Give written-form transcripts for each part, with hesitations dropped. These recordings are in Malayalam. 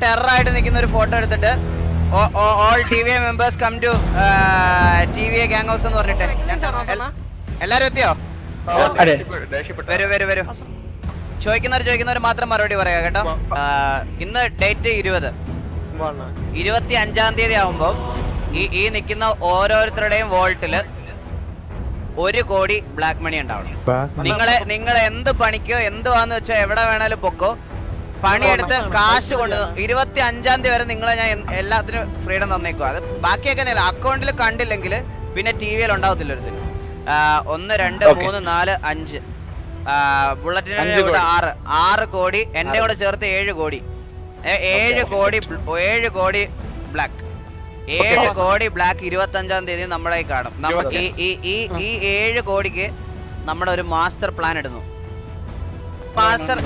ടെററായിട്ട് നിൽക്കുന്ന ഒരു ഫോട്ടോ എടുത്തിട്ട് all TVA members come to TVA gang house എന്ന് പറഞ്ഞിട്ട് എല്ലാരും എത്തിയോ? വരൂ ചോദിക്കുന്നവർ മാത്രം മറുപടി പറയാ കേട്ടോ. ഇന്ന് ഡേറ്റ് 25-ാം തീയതി ആവുമ്പോ ഈ നിൽക്കുന്ന ഓരോരുത്തരുടെയും വോൾട്ടില് 1 കോടി ബ്ലാക്ക് മണി ഉണ്ടാവണം. നിങ്ങൾ എന്ത് പണിക്കോ എന്തുവാന്ന് വെച്ചോ എവിടെ വേണേലും പൊക്കോ, പണിയെടുത്ത് കാശ് കൊണ്ട് 25-ാം തീയതി വരെ നിങ്ങളെ ഞാൻ എല്ലാത്തിനും ഫ്രീഡം തന്നേക്കും. അത് ബാക്കിയൊക്കെ അക്കൗണ്ടിൽ കണ്ടില്ലെങ്കിൽ പിന്നെ TV ഉണ്ടാവത്തില്ല ഒരുത്തിന്. 1 2 3 4 5 ബുള്ളറ്റിന് 6 കോടി, എന്റെ കൂടെ ചേർത്ത് 7 കോടി. 7 കോടി ബ്ലാക്ക്. 7 കോടി ബ്ലാക്ക് 25-ാം തീയതി നമ്മുടെ കയ്യിൽ കാണും. ഈ 7 കോടിക്ക് നമ്മുടെ ഒരു മാസ്റ്റർ പ്ലാൻ ഇടുന്നു.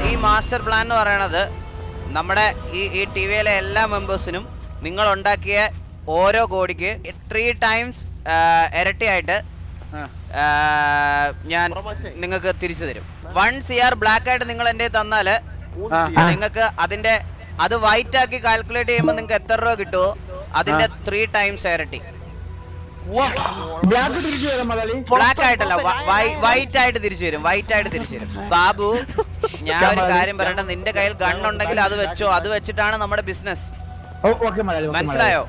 ഈ മാസ്റ്റർ പ്ലാൻ എന്ന് പറയണത് നമ്മുടെ ഈ TVയിലെ എല്ലാ മെമ്പേഴ്സിനും നിങ്ങൾ ഉണ്ടാക്കിയ ഓരോ കോടിക്ക് 3 times ഇരട്ടിയായിട്ട് ഞാൻ നിങ്ങൾക്ക് തിരിച്ചു തരും. 1 CR ബ്ലാക്ക് ആയിട്ട് നിങ്ങൾ എന്റെ തന്നാല് നിങ്ങൾക്ക് അത് വൈറ്റ് ആക്കി കാൽക്കുലേറ്റ് ചെയ്യുമ്പോൾ നിങ്ങൾക്ക് എത്ര രൂപ കിട്ടുമോ അതിന്റെ 3 times ഇരട്ടി. ബ്ലാക്ക് ആയിട്ടല്ല, വൈറ്റ് ആയിട്ട് തിരിച്ചു വരും. ബാബു, ഞാൻ ഒരു കാര്യം പറയട്ടെ, നിന്റെ കയ്യിൽ ഗൺ ഉണ്ടെങ്കിൽ അത് വെച്ചോ. അത് വെച്ചിട്ടാണ് നമ്മുടെ ബിസിനസ്. മനസ്സിലായോ?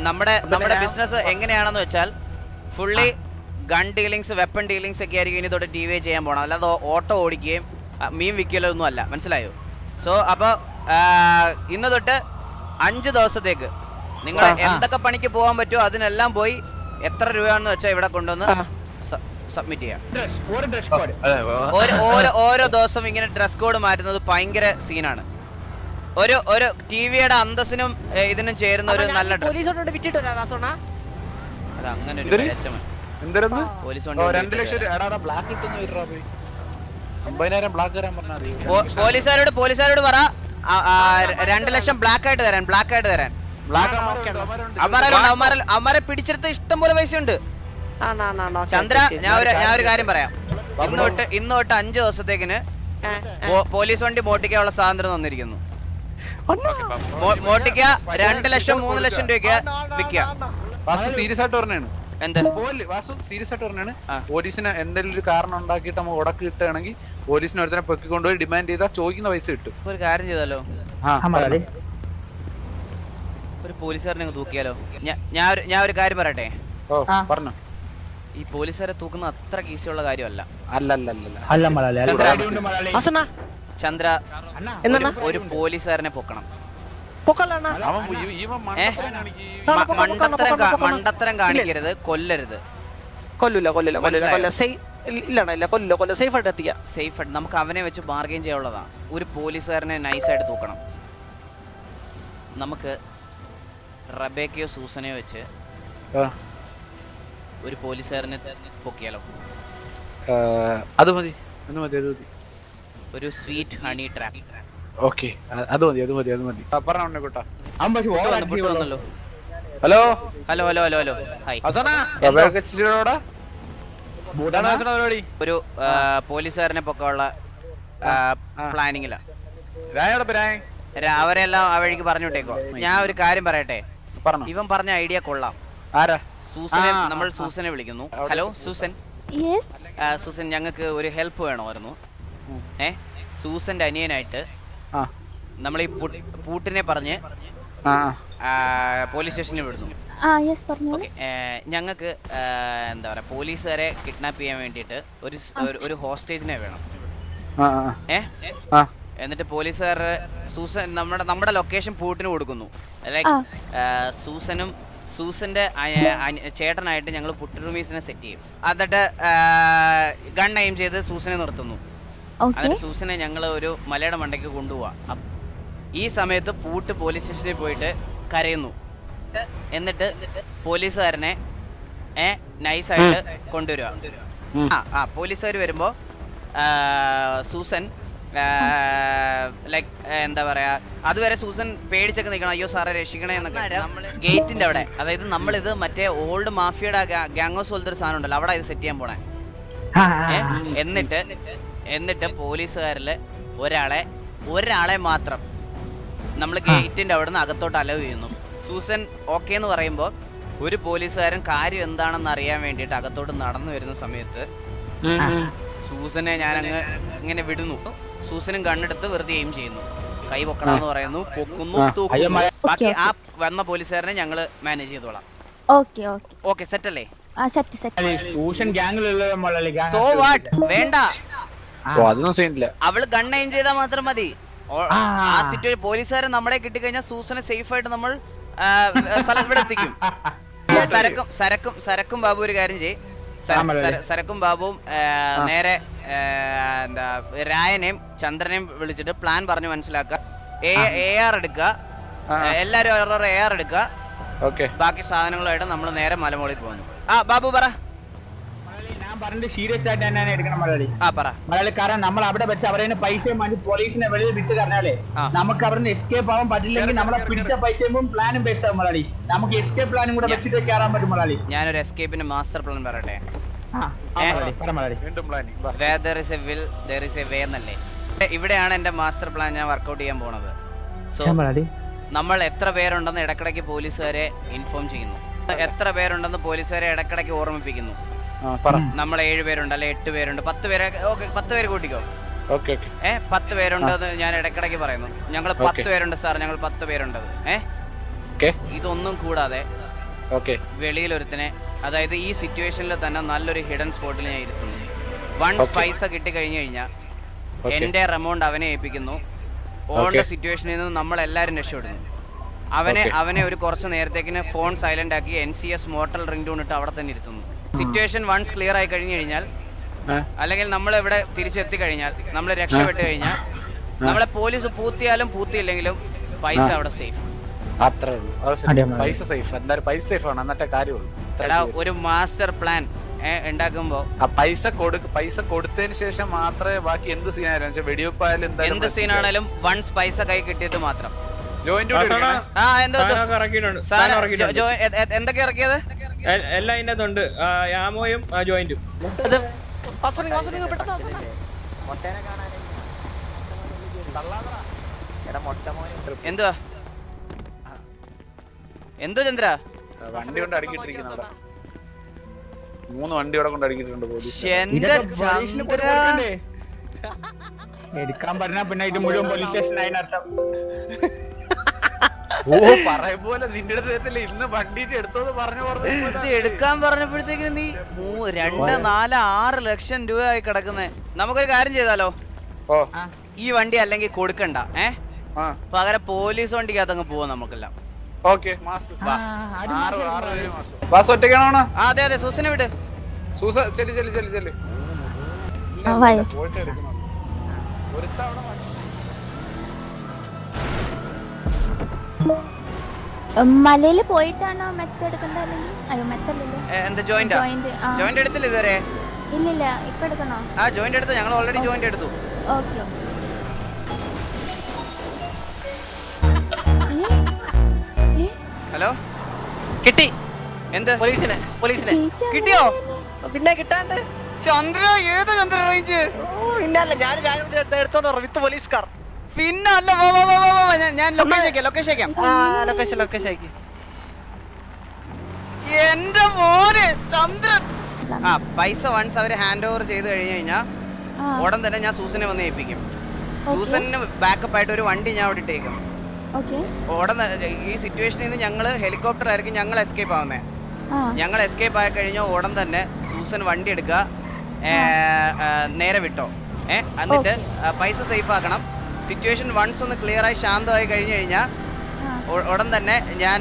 നമ്മുടെ ബിസിനസ് എങ്ങനെയാണെന്ന് വെച്ചാൽ fully gun dealings, weapon dealings ഒക്കെ ആയിരിക്കും ഇനി തൊട്ട് TV ചെയ്യാൻ പോകണം. അല്ലാതെ ഓട്ടോ ഓടിക്കുകയും മീൻ വിൽക്കലോ ഒന്നും അല്ല. മനസ്സിലായോ? സോ അപ്പോൾ ഇന്ന് തൊട്ട് 5 ദിവസത്തേക്ക് നിങ്ങൾ എന്തൊക്കെ പണിക്ക് പോകാൻ പറ്റുമോ അതിനെല്ലാം പോയി എത്ര രൂപയാണെന്ന് വെച്ചാൽ ഇവിടെ കൊണ്ടുവന്ന് സബ്മിറ്റ് ചെയ്യാം. ഓരോ ദിവസം ഇങ്ങനെ ഡ്രസ് കോഡ് മാറ്റുന്നത് ഭയങ്കര സീനാണ്. ഒരു TVയുടെ അന്തസ്സിനും ഇതിനും ചേരുന്ന ഒരു നല്ല ഡ്രസ്. അത് അങ്ങനെ ഒരു പോലീസുകാരോട് പറ 2 ലക്ഷം ബ്ലാക്ക് ആയിട്ട് തരാൻ. അവന്മാരെ പിടിച്ചെടുത്ത് ഇഷ്ടം പോലെ പൈസ ഉണ്ട്. ചന്ദ്ര, ഞാൻ ഒരു കാര്യം പറയാം. ഇന്ന് തൊട്ട് 5 ദിവസത്തേക്കിന് പോലീസ് വണ്ടി മോട്ടിക്കാനുള്ള സ്വാതന്ത്ര്യം തന്നിരിക്കുന്നു. മോട്ടിക്ക 2 ലക്ഷം 3 ലക്ഷം രൂപയ്ക്ക് വിൽക്കുക. സീരിയസ് ആയിട്ട് പറഞ്ഞാണ്. എന്ത് വാസു സീരിയസ് ആയിട്ട് പറഞ്ഞാണ്. പോലീസിന് എന്തെങ്കിലും ഒരു കാരണം ഉണ്ടാക്കിയിട്ട് നമ്മൾ ഉടക്ക് കിട്ടുകയാണെങ്കിൽ പോലീസിന് ഒരുത്തനെ പൊക്കിക്കൊണ്ടുപോയി ഡിമാൻഡ് ചെയ്താൽ ചോദിക്കുന്ന പൈസ കിട്ടും. ഒരു കാര്യം ചെയ്താലോ, ഒരു പോലീസുകാരനെ തൂക്കിയാലോ? ഞാൻ ഒരു കാര്യം പറയട്ടെ. പറഞ്ഞു. ഈ പോലീസുകാരെ തൂക്കുന്ന അത്ര ഈസിയുള്ള കാര്യമല്ല. ചന്ദ്ര, ഒരു പോലീസുകാരനെ പൊക്കണം. മണ്ടത്തരം കാണിക്കരുത്, കൊല്ലരുത്. സേഫ് ആയിട്ട് നമുക്ക് അവനെ വെച്ച് ബാർഗെയിൻ ചെയ്യാനുള്ളതാണ്. ഒരു പോലീസുകാരനെ നൈസായിട്ട് തൂക്കണം. നമുക്ക് റബേക്കയോ സൂസനയോ വെച്ച് ഒരു പോലീസുകാരനെ പൊക്കിയാലോ? അത് മതി. ഒരു സ്വീറ്റ് ഹണി ട്രാപ്പ്. ഓക്കെ, അത് മതി. പറഞ്ഞോ കേട്ടോ. ഹലോ. ഹായ്. ഒരു പോലീസുകാരനെ പൊക്കാനുള്ള പ്ലാനിങ്ങിലാ. അവരെല്ലാം ആ വഴിക്ക് പറഞ്ഞു വിട്ടേക്കോ. ഞാൻ ഒരു കാര്യം പറയട്ടെ. ഇവൻ പറഞ്ഞ ഐഡിയ കൊള്ളാം. സൂസനെ, നമ്മൾ സൂസനെ വിളിക്കുന്നു. Hello Susan. സൂസൻ, ഞങ്ങൾക്ക് ഒരു ഹെൽപ്പ് വേണമായിരുന്നു. സൂസന്റെ അനിയനായിട്ട് നമ്മൾ ഈ പൂട്ടിനെ പറഞ്ഞ് പോലീസ് സ്റ്റേഷനിൽ വിടുന്നു. ഞങ്ങൾക്ക് എന്താ പറയാ, പോലീസുകാരെ കിഡ്നാപ്പ് ചെയ്യാൻ വേണ്ടിയിട്ട് ഒരു ഹോസ്റ്റേജിനെ വേണം. എന്നിട്ട് പോലീസുകാരുടെ സൂസൻ നമ്മുടെ ലൊക്കേഷൻ പൂട്ടിന് കൊടുക്കുന്നു. ലൈക്ക് സൂസന്റെ ചേട്ടനായിട്ട് ഞങ്ങൾ പുട്ടുറൂമീസിനെ സെറ്റ് ചെയ്യും. എന്നിട്ട് ഗൺ എയിം ചെയ്ത് സൂസനെ നിർത്തുന്നു. അതിന് സൂസനെ ഞങ്ങൾ ഒരു മലയുടെ മണ്ടയ്ക്ക് കൊണ്ടുപോവാ. ഈ സമയത്ത് പൂട്ട് പോലീസ് സ്റ്റേഷനിൽ പോയിട്ട് കരയുന്നു. എന്നിട്ട് പോലീസുകാരനെ നൈസായിട്ട് കൊണ്ടുവരിക. പോലീസുകാർ വരുമ്പോൾ സൂസൻ ലൈക്ക് എന്താ പറയാ, അതുവരെ സൂസൻ പേടിച്ചൊക്കെ നിൽക്കണം. അയ്യോ സാറെ രക്ഷിക്കണേ എന്നൊക്കെ. ഗേറ്റിന്റെ അവിടെ, അതായത് നമ്മളിത് മറ്റേ ഓൾഡ് മാഫിയയുടെ ഗ്യാങ് ഹൗസ് പോലത്തെ ഒരു സാധനം ഉണ്ടല്ലോ, അവിടെ ഇത് സെറ്റ് ചെയ്യാൻ പോണേ. എന്നിട്ട് പോലീസുകാരില് ഒരാളെ ഒരാളെ മാത്രം നമ്മൾ ഗേറ്റിന്റെ അവിടെ നിന്ന് അകത്തോട്ട് അലവ് ചെയ്യുന്നു. സൂസൻ ഓക്കെ എന്ന് പറയുമ്പോൾ ഒരു പോലീസുകാരൻ കാര്യം എന്താണെന്ന് അറിയാൻ വേണ്ടിയിട്ട് അകത്തോട്ട് നടന്നു വരുന്ന സമയത്ത് സൂസനെ ഞാൻ അങ്ങ് ഇങ്ങനെ വിടുന്നു. സൂസനും കണ്ണെടുത്ത് വെറുതെ എയിം ചെയ്യുന്നു. കൈ പൊക്കണമെന്ന് പറയുന്നു, പൊക്കുന്നു, തൂക്കുന്നു. ബാക്കി ആ വന്ന പോലീസുകാരനെ ഞങ്ങൾ മാനേജ് ചെയ്തോളാം. ഓക്കെ സെറ്റ് അല്ലേ? സോ വാട്ട്, വേണ്ട, അവള് ഗൺ എയിം ചെയ്താൽ മാത്രം മതി. ആ സിറ്റുവേഷൻ പോലീസുകാരൻ നമ്മളെ കിട്ടിക്കഴിഞ്ഞാൽ സൂസനെ സേഫ് ആയിട്ട് നമ്മൾ ഇവിടെ എത്തിക്കും. സരക്കും ബാബു ഒരു കാര്യം ചെയ്യും. സരക്കും ബാബുവും നേരെ എന്താ രായനെയും ചന്ദ്രനെയും വിളിച്ചിട്ട് പ്ലാൻ പറഞ്ഞു മനസ്സിലാക്കുക. AR എടുക്കുക, എല്ലാരും ഓരോ AR എടുക്കുക. ബാക്കി സാധനങ്ങളുമായിട്ട് നമ്മൾ നേരെ മലമുകളിൽ പോകുന്നു. ബാബു പറ. സീരിയസ് ആയിട്ട് തന്നെയാണ് എടുക്കണം മലയാളി. കാരണം നമ്മൾ അവിടെ വെച്ച് അവരെ പൈസയും വാങ്ങി പോലീസിനെ വെളിയിൽ വിട്ട് പറഞ്ഞാലേ നമുക്ക് അവിടെ എസ്കേപ്പ് ആവാൻ പറ്റില്ലെങ്കിൽ നമ്മളെ പിടിച്ച പൈസയും പ്ലാനും ബേസ്റ്റ് ആവും മലയാളി. നമുക്ക് എസ്കേപ്പ് പ്ലാനും കൂടെ വെച്ചിട്ട് കയറാൻ പറ്റും മലയാളി. ഞാനൊരു എസ്കേപ്പിന്റെ മാസ്റ്റർ പ്ലാൻ പറയട്ടെ. ഇവിടെയാണ് എന്റെ മാസ്റ്റർ പ്ലാൻ ഞാൻ വർക്ക്ഔട്ട് ചെയ്യാൻ പോണത്. സോ നമ്മൾ എത്ര പേരുണ്ടെന്ന് ഇടക്കിടയ്ക്ക് പോലീസുകാരെ ഇൻഫോം ചെയ്യുന്നു. എത്ര പേരുണ്ടെന്ന് പോലീസുകാരെ ഇടക്കിടയ്ക്ക് ഓർമ്മിപ്പിക്കുന്നു. നമ്മൾ 7 പേരുണ്ട്, അല്ലെ 8 പേരുണ്ട്, 10 പേരെ. ഓക്കെ, 10 പേര് കൂട്ടിക്കോ. 10 പേരുണ്ടെന്ന് ഞാൻ ഇടക്കിടയ്ക്ക് പറയുന്നു. ഞങ്ങൾ 10 പേരുണ്ട് സാർ, ഞങ്ങൾ 10 പേരുണ്ടത്. ഇതൊന്നും കൂടാതെ വെളിയിലൊരുത്തനെ, അതായത് ഈ സിറ്റുവേഷനിൽ തന്നെ നല്ലൊരു ഹിഡൻ സ്പോട്ടിൽ ഞാൻ ഇരുത്തുന്നു. വൺസ് പൈസ കിട്ടി കഴിഞ്ഞു കഴിഞ്ഞാൽ എന്റെ എമൗണ്ട് അവനെ ഏൽപ്പിക്കുന്നു. ഓൾഡ് സിറ്റുവേഷനിൽ നിന്ന് നമ്മൾ എല്ലാവരും രക്ഷപ്പെടുന്നു. അവനെ ഒരു കുറച്ച് നേരത്തേക്കിന് ഫോൺ സൈലന്റ് ആക്കി NCS മോർട്ടൽ റിംഗ് ടൂൺ ഇട്ട് അവിടെ തന്നെ ഇരുത്തുന്നു. സിറ്റുവേഷൻ വൺസ് ക്ലിയർ ആയി കഴിഞ്ഞു കഴിഞ്ഞാൽ, അല്ലെങ്കിൽ നമ്മൾ ഇവിടെ തിരിച്ചെത്തി കഴിഞ്ഞാൽ, നമ്മൾ രക്ഷപ്പെട്ട് കഴിഞ്ഞാൽ, നമ്മളെ പോലീസ് പൂത്തിയാലും പൂത്തിയില്ലെങ്കിലും പൈസ അവിടെ സേഫ്. ഒരു മാസ്റ്റർ പ്ലാൻ ഉണ്ടാക്കുമ്പോ പൈസ കൊടുത്തതിന് ശേഷം മാത്രമേ ബാക്കി എന്ത് സീനായാലും വെടിവെപ്പായാലും എന്ത് സീനാണേലും വൺസ് പൈസ കൈ കിട്ടിയിട്ട് മാത്രം. എന്തൊക്കെ ഇറക്കിയത്? എല്ലാം ഇതിനകത്തുണ്ട്. യാമോയും ജോയിന്റും. എന്തുവാ എന്തോ ചന്ദ്ര? വണ്ടി കൊണ്ട് അടുക്കിട്ടിരിക്കുന്ന 3 വണ്ടി അവിടെ കൊണ്ട് അടുക്കിയിട്ടുണ്ട് പോലീസ്. എടുക്കാൻ പറഞ്ഞാ പിന്നെ ഇത് മുഴുവൻ പോലീസ് സ്റ്റേഷൻ അതിനർത്ഥം. പറയും പോലെ നിന്റെ അടുത്ത് ഇന്ന് വണ്ടി എടുത്തോന്ന് പറഞ്ഞു. ഇത് എടുക്കാൻ പറഞ്ഞപ്പോഴത്തേക്കിന് നീ 2, 4, 6 ലക്ഷം രൂപയായി കിടക്കുന്നേ. നമുക്കൊരു കാര്യം ചെയ്താലോ? ഈ വണ്ടി അല്ലെങ്കിൽ കൊടുക്കണ്ട, പകരം പോലീസ് വണ്ടിക്കകത്ത് അങ്ങ് പോവാം നമുക്കെല്ലാം. ഒറ്റയ്ക്കാണോ? അതെ അതെ, സൂസനെ വിട്. സൂസ ചെല്ലു. മലയില് പോയിട്ടാണോ മെത്ത എടുക്കണ്ടോ? എന്താ ജോയിന്റ് എടുത്തില്ല ഇതുവരെ? ഇല്ലില്ല, ഇപ്പൊ എടുക്കണോ? ജോയിന്റ് എടുത്തു, ഞങ്ങൾ ഓൾറെഡി ജോയിന്റ് എടുത്തു. ഓക്കെ. ഹലോ, കിട്ടി. എന്ത്? പോലീസിനെ കിട്ടിയോ? പിന്നെ കിട്ടാണ്ട്. ചന്ദ്ര, ഏത് ചന്ദ്ര റേഞ്ച്? പിന്നല്ല, ഞാൻ എടുത്തോണ്ട് വിത്ത് പോലീസ് കാർ. പിന്നല്ല, ഞാൻ ലൊക്കേഷൻ അയക്കാം. എന്റെ മോനെ ചന്ദ്രൻ. പൈസ വൺസ് അവര് ഹാൻഡ് ഓവർ ചെയ്ത് കഴിഞ്ഞു കഴിഞ്ഞാൽ ഉടൻ തന്നെ ഞാൻ സൂസനെ വന്ന് ഏൽപ്പിക്കും. സൂസന് ബാക്കപ്പ് ആയിട്ട് ഒരു വണ്ടി ഞാൻ അവിടെ ഇട്ടേക്കും. ഉടൻ ഈ സിറ്റുവേഷനിൽ നിന്ന് ഞങ്ങൾ ഹെലികോപ്റ്ററിലായിരിക്കും ഞങ്ങൾ എസ്കേപ്പ് ആവുന്നത്. ഞങ്ങൾ എസ്കേപ്പ് ആയി കഴിഞ്ഞാൽ ഉടൻ തന്നെ സൂസൻ വണ്ടി എടുക്കുക, നേരെ വിട്ടോ. എന്നിട്ട് പൈസ സേഫ് ആക്കണം. സിറ്റുവേഷൻ വൺസ് ഒന്ന് ക്ലിയർ ആയി ശാന്തമായി കഴിഞ്ഞു കഴിഞ്ഞാൽ ഉടൻ തന്നെ ഞാൻ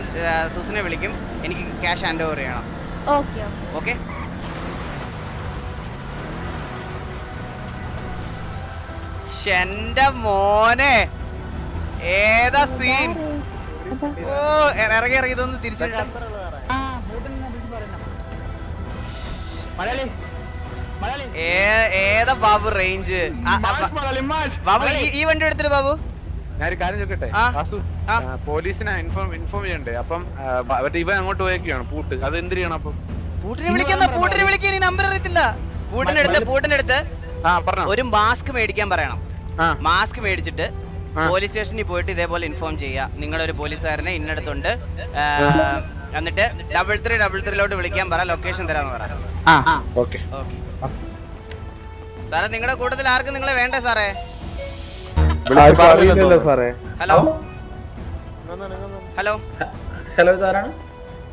സൂസനെ വിളിക്കും. എനിക്ക് ക്യാഷ് ഹാൻഡ് ഓവർ ചെയ്യണം. ഓക്കെ. എന്റെ മോനെ, ഏതാ സീൻ! ഓ, ഇറങ്ങി ഇതൊന്ന് തിരിച്ചിട്ട്. ഏതാ ബാബു റേഞ്ച്? ബാബു ഈ വണ്ടി എടുത്തിട്ട് ബാബു ഞാനൊരു കാര്യം ചോദിക്കട്ടെ? പോലീസിനെ ഇൻഫോം ചെയ്യണ്ടേ? അപ്പം ഇവ അങ്ങോട്ട് പോയേക്കാണ് പൂട്ട്. അത് എന്ത് ചെയ്യണം? അപ്പം പൂട്ടിനെ വിളിക്കാൻ നമ്പർ അറിയത്തില്ല. പൂട്ടിനെടുത്ത് ഒരു മാസ്ക് മേടിക്കാൻ പറയണം. മാസ്ക് മേടിച്ചിട്ട് പോലീസ് സ്റ്റേഷനിൽ പോയിട്ട് ഇതേപോലെ ഇൻഫോം ചെയ്യുക, നിങ്ങളുടെ ഒരു പോലീസുകാരനെ ഇന്നടത്തുണ്ട്, എന്നിട്ട് 3333 വിളിക്കാൻ പറ, ലൊക്കേഷൻ തരാന്ന് പറ. ഓക്കെ സാറേ നിങ്ങളുടെ കൂട്ടത്തിൽ ആർക്കും നിങ്ങളെ വേണ്ടേ സാറേ? സാറേ ഹലോ ഹലോ ഹലോ ഇതാരാണ്?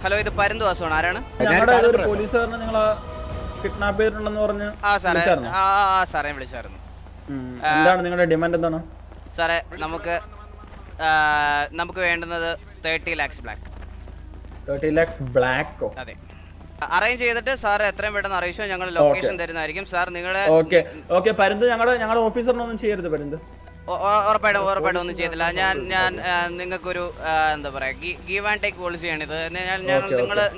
ഹലോ, ഇത് പരന്തു വാസമാണ്. ആരാണ്? ഞങ്ങളുടെ ഒരു പോലീസുകാരനെ നിങ്ങളെ കിഡ്നാപ്പ് ചെയ്തിട്ടുണ്ടെന്ന് പറഞ്ഞ് ആ സാറേ, സാറേ വിളിച്ചായിരുന്നു. എന്താണ് നിങ്ങളുടെ ഡിമാൻഡ്? എന്താണ് സാറേ? നമുക്ക് വേണ്ടുന്നത് 30 lakhs ബ്ലാക്ക്. 30 lakhs ബ്ലാക്കോ? അതെ, അറേഞ്ച് ചെയ്തിട്ട് സാർ എത്രയും പെട്ടെന്ന് അറിയിച്ചോ, ഞങ്ങൾ ലൊക്കേഷൻ തരുന്നതായിരിക്കും. സാർ നിങ്ങളെ ഓക്കെ പരുന്ത് ഞങ്ങളുടെ ഓഫീസറിനൊന്നും ചെയ്യരുത് പരുന്ത്. ഉറപ്പായിട്ടും ഒന്നും ചെയ്തില്ല. ഞാൻ നിങ്ങൾക്കൊരു എന്താ പറയാ, ഗീവ് ആൻഡ് ടേക്ക് പോളിസിയാണിത്.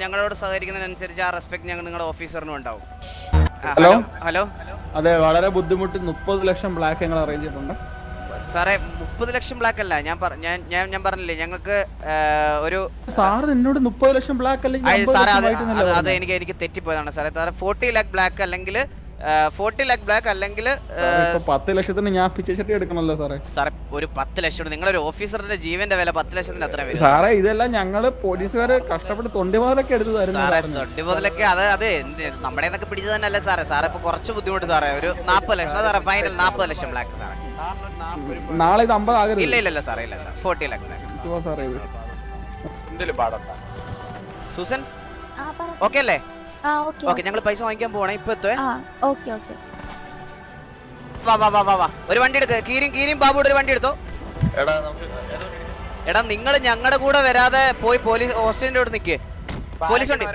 ഞങ്ങളോട് സഹകരിക്കുന്നതിനനുസരിച്ച് ആ റെസ്പെക്ട് ഞങ്ങൾ നിങ്ങളുടെ ഓഫീസറിനും ഉണ്ടാവും. ഹലോ അതെ, വളരെ ബുദ്ധിമുട്ടി 30 ലക്ഷം ബ്ലാക്ക് ഞങ്ങൾ അറേഞ്ച് ചെയ്തിട്ടുണ്ട് സാറേ. 30 ലക്ഷം ബ്ലാക്ക് അല്ല, ഞാൻ പറഞ്ഞില്ലേ ഞങ്ങൾക്ക് ഒരു സാർ എന്നോട് 30 ലക്ഷം ബ്ലാക്ക് സാറേ അത് എനിക്ക് തെറ്റിപ്പോയതാണ് സാറേ. 40 lakh ബ്ലാക്ക് അല്ലെങ്കിൽ 40 lakh ബ്ലാക്ക് അല്ലെങ്കിൽ 10 ലക്ഷത്തിന് ഞാൻ പിച്ചച്ചട്ടി എടുക്കണല്ലോ സാറേ. സാറേ ഒരു 10 ലക്ഷം, നിങ്ങളൊരു ഓഫീസറിന്റെ ജീവന്റെ വില 10 ലക്ഷത്തിന് അത്ര വരും സാറേ. ഇതെല്ലാം ഞങ്ങള് പോലീസുകാര് കഷ്ടപ്പെട്ട് തൊണ്ടി മുതലൊക്കെ എടുത്തു തരുന്നു. തൊണ്ടി മുതലൊക്കെ അത് നമ്മുടെ നിന്നൊക്കെ പിടിച്ചു തന്നെ അല്ലേ സാറേ? സാറേ ഇപ്പൊ കുറച്ച് ബുദ്ധിമുട്ട് സാറേ. ഒരു 40 ലക്ഷം സാറേ, ഫൈനൽ 40 ലക്ഷം ബ്ലാക്ക് സാറേ. നാളെ ഇത് 50 ആകരുത്. ഇല്ല സാറേ, ഇല്ല 40 lakh ബ്ലാക്ക് സാറേ. സൂസൻ ആ പറ. ഓക്കെ അല്ലേ? ആ ഓക്കെ ഓക്കെ, ഞങ്ങൾ പൈസ വാങ്ങിക്കാൻ പോണേ ഇപ്പൊ എത്തുവേ. ആ ഓക്കെ ഓക്കെ. വാ ഒരു വണ്ടി എടുക്ക. കീരിയും ബാബുടെ ഒരു വണ്ടി എടുത്തോ. എടാ നിങ്ങൾ ഞങ്ങളുടെ കൂടെ വരാതെ പോയി പോലീസ് ഹോസ്റ്റലിന്റെ അവിടെ നിൽക്കേ.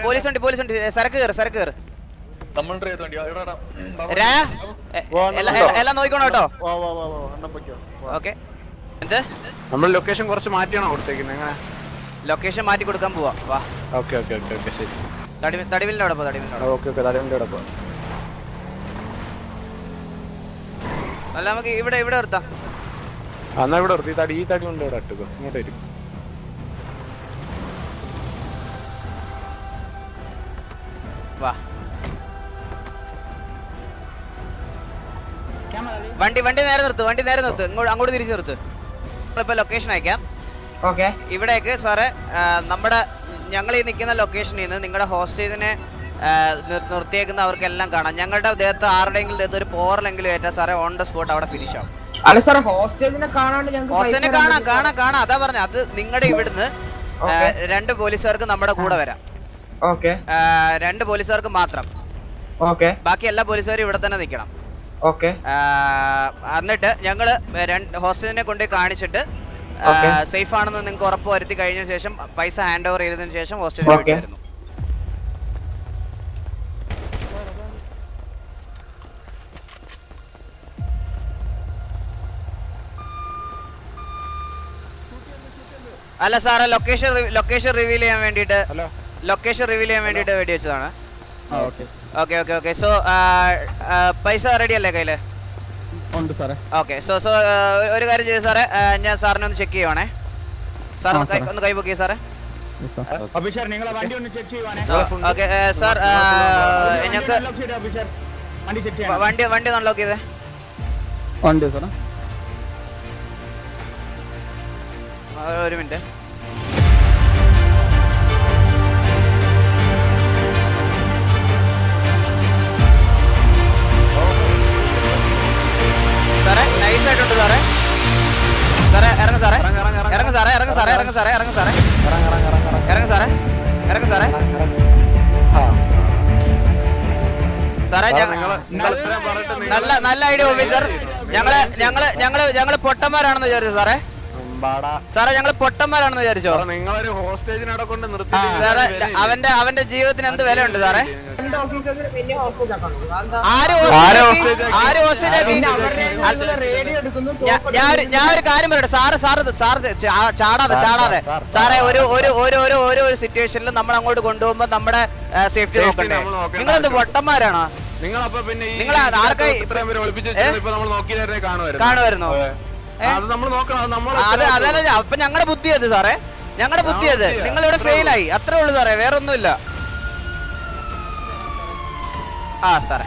പോലീസ് ഉണ്ട്. സരക്ക് കയറ്. എല്ലാം നോക്കിക്കോണോ കേട്ടോ. ഓക്കെ, എന്ത് നമ്മൾ ലൊക്കേഷൻ കുറച്ച് മാറ്റിയാണോ കൊടുത്തേക്കുന്നത്? എങ്ങനെ ലൊക്കേഷൻ മാറ്റി കൊടുക്കാൻ പോവാ. വാ. ഓക്കെ ശരി. തടിവിലിന്റെ അവിടെ പോ. അല്ല നമുക്ക് ഇവിടെ നിർത്താം. എന്നാ ഇവിടെ നിർത്തി. ഈ തടി കൊണ്ട് ഇവിടെ ഇട്ടുക. ഇങ്ങോട്ട് വരും. വാ. വണ്ടി നേരെ നിർത്ത്. അങ്ങോട്ട് തിരിച്ചു നിർത്ത്. ഇപ്പൊ ലൊക്കേഷൻ അയക്കാം. ഇവിടേക്ക് സാറേ ഞങ്ങൾ ഈ നിൽക്കുന്ന ലൊക്കേഷനിൽ നിന്ന് നിങ്ങളുടെ ഹോസ്റ്റേജിനെ നിർത്തിയേക്കുന്ന അവർക്കെല്ലാം കാണാം. ഞങ്ങളുടെ ദേഹത്ത് ആരുടെയെങ്കിലും ദേഹത്ത് ഒരു പോറലെങ്കിലും ഏറ്റാ സാറേ ഓൺ ദ സ്പോട്ട് അവിടെ ഫിനിഷ് ആവും. അല്ല സാർ, ഹോസ്റ്റേജിനെ കാണാം. അതാ പറഞ്ഞ അത് നിങ്ങളുടെ ഇവിടുന്ന് 2 പോലീസുകാർക്ക് നമ്മുടെ കൂടെ വരാം. 2 പോലീസുകാർക്ക് മാത്രം. ബാക്കി എല്ലാ പോലീസുകാരും ഇവിടെ തന്നെ നിൽക്കണം. എന്നിട്ട് ഞങ്ങള് ഹോസ്റ്റലിനെ കൊണ്ടുപോയി കാണിച്ചിട്ട് സേഫ് ആണെന്ന് നിങ്ങൾക്ക് ഉറപ്പ് വരുത്തി കഴിഞ്ഞ ശേഷം പൈസ ഹാൻഡ് ഓവർ ചെയ്തതിനു ശേഷം ഹോസ്റ്റലിൽ വരുന്നു. അല്ല സാറേ, ലൊക്കേഷൻ റിവീൽ ചെയ്യാൻ വേണ്ടിട്ട് വേണ്ടി വെച്ചതാണ്. ഓക്കെ. സോ പൈസ റെഡി അല്ലേ കയ്യില്? ഓക്കെ. സോ ഒരു കാര്യം ചെയ്തു സാറേ, ഞാൻ സാറിനെ ഒന്ന് ചെക്ക് ചെയ്യുവാണേ. സാർ ഒന്ന് കൈ പൊക്കിയ സാറേ. ഓക്കെ സാർ, ഞങ്ങൾക്ക് വണ്ടി അൺലോക്ക് ചെയ്തേ. ഒരു മിനിറ്റ്. സാറേ നൈസ് ആയിട്ടുണ്ട് സാറേ. ഇറങ്ങ സാറേ. നല്ല ഐഡിയ ഓഫീസർ. ഞങ്ങള് പൊട്ടന്മാരാണെന്ന് വിചാരിച്ചു സാറേ. ഞങ്ങള് പൊട്ടന്മാരാണെന്ന് വിചാരിച്ചോ? നിങ്ങളൊരു ഹോസ്റ്റേജിനവിടെ കൊണ്ട് നിർത്തി സാറേ. അവന്റെ ജീവിതത്തിന് എന്ത് വിലയുണ്ട് സാറേ? ഞാൻ ഒരു കാര്യം പറയട്ടെ സാറ് ചാടാതെ സാറേ. ഒരു സിറ്റുവേഷനിൽ നമ്മൾ അങ്ങോട്ട് കൊണ്ടുപോകുമ്പോ നമ്മുടെ സേഫ്റ്റി നോക്കണ്ടേ? നിങ്ങളെന്ത് പൊട്ടന്മാരാണോ? നിങ്ങൾ ആർക്കായി കാണുമായിരുന്നോ? അതല്ല, അപ്പൊ ഞങ്ങളുടെ ബുദ്ധി അത് സാറേ. നിങ്ങൾ ഇവിടെ ഫെയിലായി, അത്രേ ഉള്ളൂ സാറേ, വേറെ ഒന്നുമില്ല. സാറേ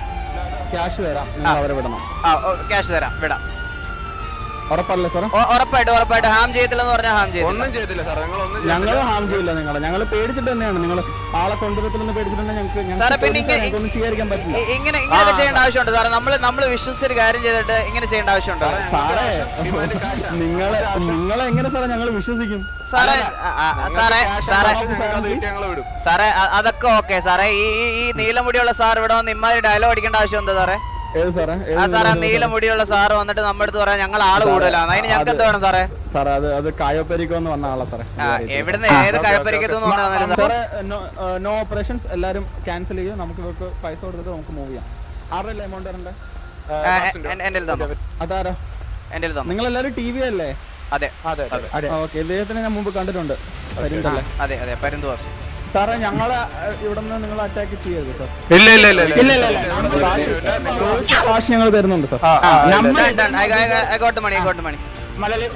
ക്യാഷ് തരാം, വിടാം. ഉറപ്പല്ലേ സാറേ? ഉറപ്പായിട്ട് ഹാം ചെയ്തില്ലെന്ന് പറഞ്ഞാൽ ഹാം ചെയ്തു. ഒന്നും ചെയ്തില്ല സാർ, ഞങ്ങൾ ഹാം ചെയ്യില്ല നിങ്ങളെ. ഞങ്ങൾ പേടിച്ചിട്ട് തന്നെയാണ്. നിങ്ങൾ ആളെ കൊണ്ടുവരത്തില്ലെന്ന് പേടിച്ചിട്ടുണ്ടെങ്കിൽ സാറേ പിന്നെ ഒന്നും ചെയ്യാതിരിക്കാൻ പറ്റില്ല. ഇങ്ങനെയൊക്കെ ചെയ്യേണ്ട ആവശ്യമുണ്ട് സാറേ? നമ്മൾ വിശ്വസിച്ചൊരു കാര്യം ചെയ്തിട്ട് ഇങ്ങനെ ചെയ്യേണ്ട ആവശ്യമുണ്ടോ സാറേ? നിങ്ങളെ എങ്ങനെ സാറേ ഞങ്ങൾ വിശ്വസിക്കും? സാറേ സാറേ അതൊക്കെ ഓക്കെ സാറേ. ഈ നീലമുടിയുള്ള സാർ ഇവിടെ വന്ന് ഇമാതിരി ഡയലോഗ് അടിക്കേണ്ട ആവശ്യം എന്താ സാറേ? സാറേ നീലമുടിയുള്ള സാറ് വന്നിട്ട് നമ്മുടെ അടുത്ത് പറയാം ഞങ്ങൾ ആള് കൂടുതലാണ്, അതിന് ഞങ്ങൾക്ക് എന്ത് വേണം സാറേ? സാറേ അത് കായോപ്പരിക്കൊന്ന് വന്ന ആളാ സാറേ. എവിടുന്ന് ഏത് കഴപ്പരിക്കത്തുനിന്ന് വന്നതാണ് സാറേ? നോ ഓപ്പറേഷൻസ് എല്ലാരും ക്യാൻസൽ ചെയ്യും. നമുക്ക് ഇവർക്ക് പൈസ കൊടുത്തിട്ട് നമുക്ക് മൂവ് ചെയ്യാം. ആരുടെ എമൗണ്ട് വരണ്ടേ? എന്റെ അതാരാ? എന്റെ നിങ്ങൾ എല്ലാരും ടി വി അല്ലേ? അതെ ഓക്കെ. ഇദ്ദേഹത്തിനെ ഞാൻ മുമ്പ് കണ്ടിട്ടുണ്ട്. അതെ പരുന്തുവാസ്. സാറേ ഞങ്ങളെ ഇവിടെ നിന്ന് നിങ്ങൾ അറ്റാക്ക് ചെയ്യരുത് സാർ. കാശ് ഞങ്ങൾ തരുന്നുണ്ട് സാർ. മണി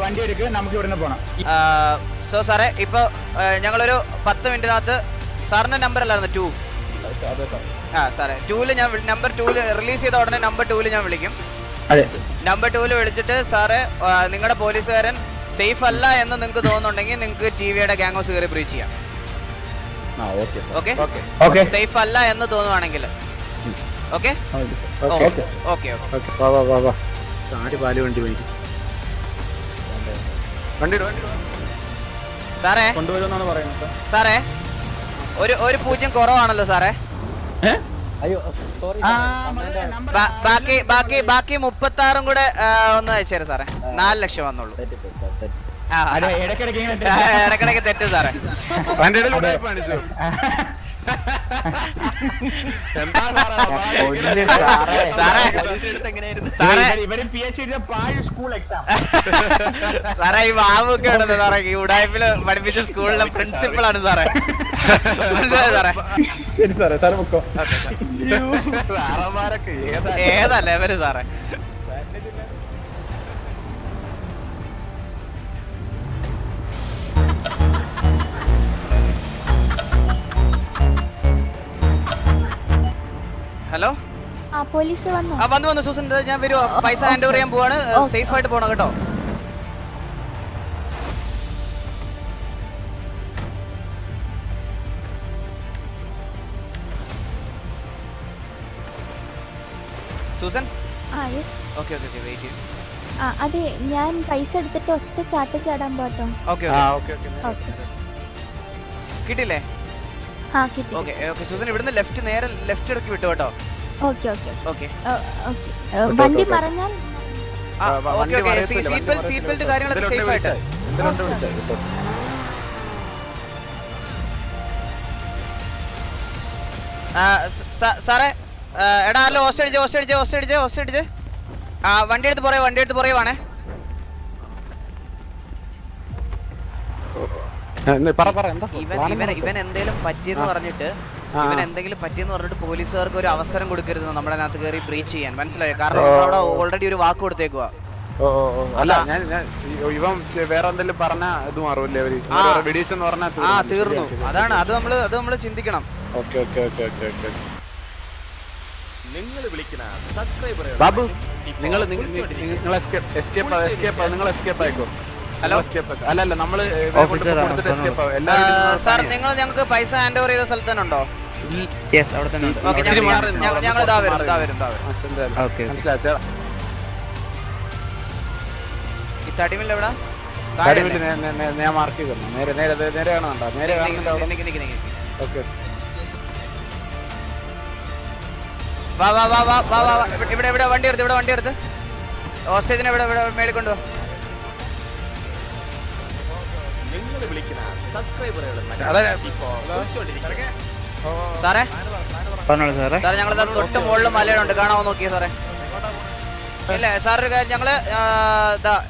വണ്ടി എടുക്കുക, നമുക്ക് ഇവിടെ പോകണം. സോ സാറേ ഇപ്പൊ ഞങ്ങളൊരു 10 മിനിറ്റിനകത്ത് സാറിന്റെ നമ്പർ അല്ലായിരുന്നു 2? സാറേ 2-ല് ഞാൻ നമ്പർ 2-ല് റിലീസ് ചെയ്ത ഉടനെ നമ്പർ 2-ല് ഞാൻ വിളിക്കും. നമ്പർ 2-ല് വിളിച്ചിട്ട് സാറേ നിങ്ങളുടെ പോലീസുകാരൻ സേഫ് അല്ല എന്ന് നിങ്ങൾക്ക് തോന്നുന്നുണ്ടെങ്കിൽ നിങ്ങൾക്ക് ടിവിയുടെ ഗ്യാങ് ഹൗസ് കയറി ബ്രീച്ച് ചെയ്യാം. ഓക്കെ സേഫ് അല്ല എന്ന് തോന്നുവാണെങ്കിൽ ഓക്കെ. സാറേ കൊണ്ടുവരുമെന്നാണ് പറയുന്നത്. സാറേ ഒരു 0 കുറവാണല്ലോ സാറേ. ബാക്കി 36 കൂടെ ഒന്ന് അയച്ചേരും സാറേ. 4 ലക്ഷം വന്നുള്ളൂ. ഇടക്കിടക്ക് തെറ്റും സാറേ. സാറേ ഈ ബാബുക്കെ ഉണ്ടല്ലോ സാറേ, ഈ ഉടായ്പില് പഠിപ്പിച്ച സ്കൂളിലെ പ്രിൻസിപ്പൾ ആണ് സാറേ. സാറേ ശരി സാറേ. സാറ് പൊക്കോ. ഏതാ ലെവല് സാറേ? ഹലോ പോലീസ് വന്നു. വന്നു സൂസൻ, ഞാൻ വരുവാ. പൈസ ഹാൻഡ് ഓവർ ചെയ്യാൻ പോവാണ്. സേഫ് ആയിട്ട് പോണം കേട്ടോ. സൂസൻ ഓക്കെ വെയിറ്റ് ചെയ്യൂ. അതെ ഞാൻ പൈസ എടുത്തിട്ട് ഒറ്റ ചാട്ട് ചാടാൻ പോട്ടോ. കിട്ടില്ലേ? ഓക്കെ സൂസൻ ഇവിടുന്ന് നേരെ ലെഫ്റ്റ് ഇടയ്ക്ക് വിട്ടു കേട്ടോ. വണ്ടി മറഞ്ഞാൽ സീറ്റ് ബെൽറ്റ് കാര്യങ്ങളൊക്കെ സേഫ് ആയിട്ട്. സാറേ എടാ അല്ല ഹോസ്റ്റഡിച്ച് വണ്ടി എടുത്ത് പറയുവാണേ. ഇവൻ എന്തെങ്കിലും പറ്റിയെന്ന് പറഞ്ഞിട്ട് പോലീസുകാർക്ക് ഒരു അവസരം കൊടുക്കരുത് നമ്മുടെ അതിനകത്ത് കയറി ബ്രീച്ച് ചെയ്യാൻ. മനസ്സിലായോ? കാരണം അവിടെ ഓൾറെഡി ഒരു വാക്ക് കൊടുത്തേക്കുവാ. അല്ല ഇവൻ വേറെ എന്തെങ്കിലും പറഞ്ഞാ ഇത് മാറൂല്ലേ? തീർന്നു. അതാണ് അത് നമ്മള് ചിന്തിക്കണം. ബാബു നിങ്ങൾ എസ്കേപ്പ് ആയിക്കോ. ഹലോ അല്ല നമ്മള് സാർ നിങ്ങൾ ഞങ്ങൾക്ക് പൈസ ഹാൻഡ് ഓവർ ചെയ്ത സ്ഥലത്ത് തന്നെ ഉണ്ടോ? ഞങ്ങൾ ഈ തടിമില്ല എവിടാ? ഞാൻ മാർക്ക് ചെയ്തു. നേരെ കാണുന്നുണ്ടോ? നേരെ ഇവിടെ വണ്ടി എടുത്ത് ഓസ്റ്റേജിനെ ഇവിടെ മേളിൽ കൊണ്ടുപോ. സാറേ ഞങ്ങൾ തൊട്ട് മുകളിൽ മലയുണ്ട്, കാണാമോ നോക്കിയേ സാറേ? ഇല്ല സാർ ഒരു കാര്യം, ഞങ്ങള്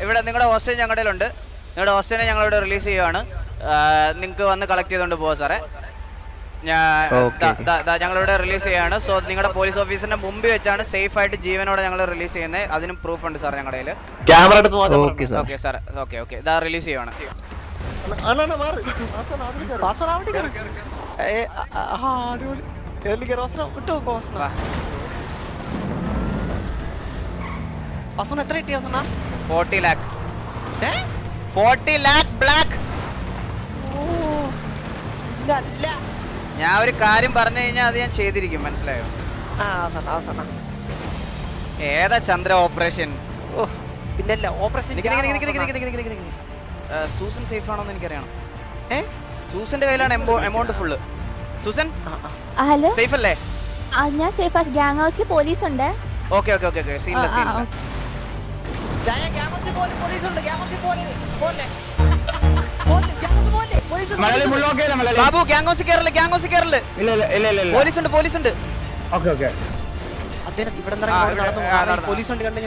ഇവിടെ നിങ്ങളുടെ ഹോസ്റ്റേജ് ഞങ്ങളുടെ ഉണ്ട്. നിങ്ങളുടെ ഹോസ്റ്റേജിനെ ഞങ്ങളിവിടെ റിലീസ് ചെയ്യുവാണ്. നിങ്ങൾക്ക് വന്ന് കളക്ട് ചെയ്തുകൊണ്ട് പോവാം സാറേ. ഞങ്ങളിവിടെ റിലീസ് ചെയ്യാണ്. സോ നിങ്ങളുടെ പോലീസ് ഓഫീസിന്റെ മുമ്പിൽ വെച്ചാണ് സേഫ് ആയിട്ട് ജീവനോടെ ഞങ്ങൾ റിലീസ് ചെയ്യുന്നത്. അതിനും പ്രൂഫ് ഉണ്ട് സാർ ഞങ്ങളുടെ കയ്യിൽ. ഓക്കെ സാർ ഓക്കെ ഇതാ റിലീസ് ചെയ്യുവാണ്. എത്ര കിട്ടിയ 40 lakh. 40 lakh black. ഇതല്ല. ഞാൻ ഒരു കാര്യം പറഞ്ഞു കഴിഞ്ഞാൽ അത് ഞാൻ ചെയ്തിരിക്കും, മനസ്സിലായോ? അവസാനം ഏതാ ചന്ദ്ര ഓപ്പറേഷൻ? ഓ പിന്നല്ല ഓപ്പറേഷൻ. സൂസൻ സേഫ് ആണോന്ന് എനിക്കറിയണം. സൂസന്റെ ഏ കയ്യിലാണ് amount full. Susan hello safe അല്ലേ? ഞാൻ സേഫ് ആണ്. ഗ്യാങ് ഹൗസിൽ പോലീസ് ഉണ്ട്. ഓക്കെ ഓക്കെ ഓക്കെ ഓക്കെ സീനില്ല സീനില്ല. മലയാളി മുള്ളോക്കെ മലയാളി. ബാബു ഗ്യാങ് ഹൗസ് കേറല്, ഗ്യാങ് ഹൗസ് കേറല്. ഇല്ല ഇല്ല ഇല്ല ഇല്ല പോലീസ് ഉണ്ട്, പോലീസ് ഉണ്ട്. Okay okay. അദ്ദേഹം ഇവിടെ പോലീസ് വണ്ടി കണ്ടു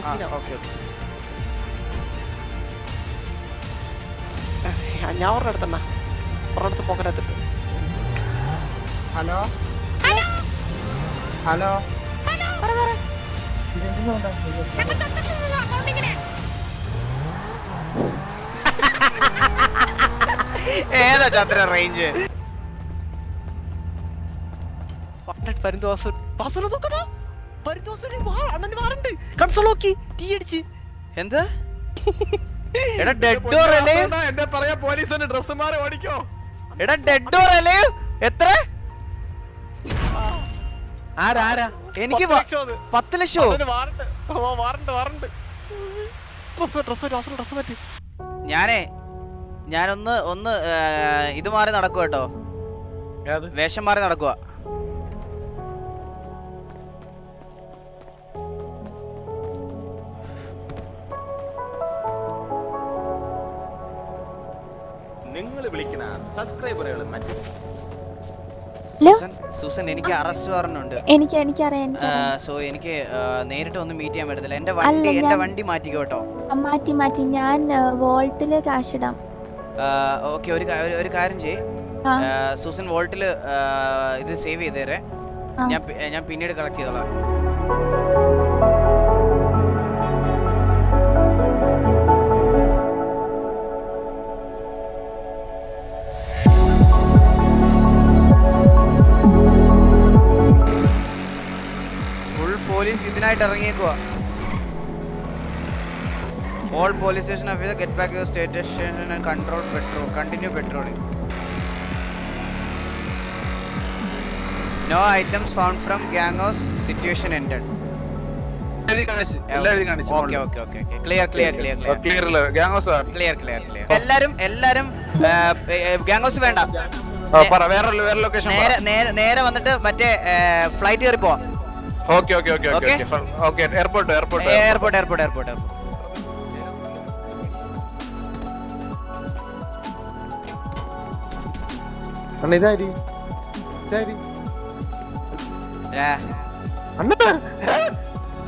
ഞാൻ ഒരെണ്ണം എടുത്തണ്ണ, ഒരെണ്ണത്ത് പോക്കറ്റെടുത്തിട്ട്. ഹലോ ഹലോ ഏതാ ചന്ദ്ര റേഞ്ച്? എന്ത്? എടാ ഡെഡ് ഡോർ അല്ലേ? എന്നെ പറയാ പോലീസിന് ഡ്രസ് മാറി ഓടിക്കോ. എടാ ഡെഡ് ഡോർ അല്ലേ? എത്ര? ആരാ എനിക്ക് 10 ലക്ഷം. ഞാനൊന്ന് ഇത് മാറി നടക്കുക കേട്ടോ, വേഷം മാറി നടക്കുക. നിങ്ങൾ വിളിക്കുന്ന സബ്സ്ക്രൈബറുകൾ മറ്റു സൂസൻ എനിക്ക് അറസ്റ്റ് വാറണ്ട്. എനിക്കറിയാം. സോ എനിക്ക് നേരിട്ട് ഒന്നും മീറ്റ് ചെയ്യാൻ പറ്റത്തില്ല. എന്റെ വണ്ടി മാറ്റിക്കോ കേട്ടോ. മാറ്റി ഞാൻ വോൾട്ടില് ക്യാഷ് ഇടാം. ഓക്കെ ഒരു കാര്യം ചെയ്യ്, സൂസൻ വോൾട്ടില് ഇത് സേവ് ചെയ്തേരെ. ഞാൻ പിന്നീട് കളക്ട് ചെയ്തോളാം. പോലീസ് ഇതിനായിട്ട് ഇറങ്ങിയേക്കുക. All police station officers get back your station and continue patrolling. No items found from gang house. Situation ended. Okay. Clear. എല്ലാരും gang house വേണ്ട. വേറെ ലൊക്കേഷൻ നേരെ വന്നിട്ട് മറ്റേ ഫ്ലൈറ്റ് കയറി പോവാം. Okay airport. ഇതാരി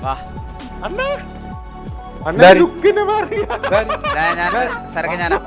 വാ അണ്ണ ലുക്കിനെ മാറി. ഞാൻ സരക്ക് ഞാനാ.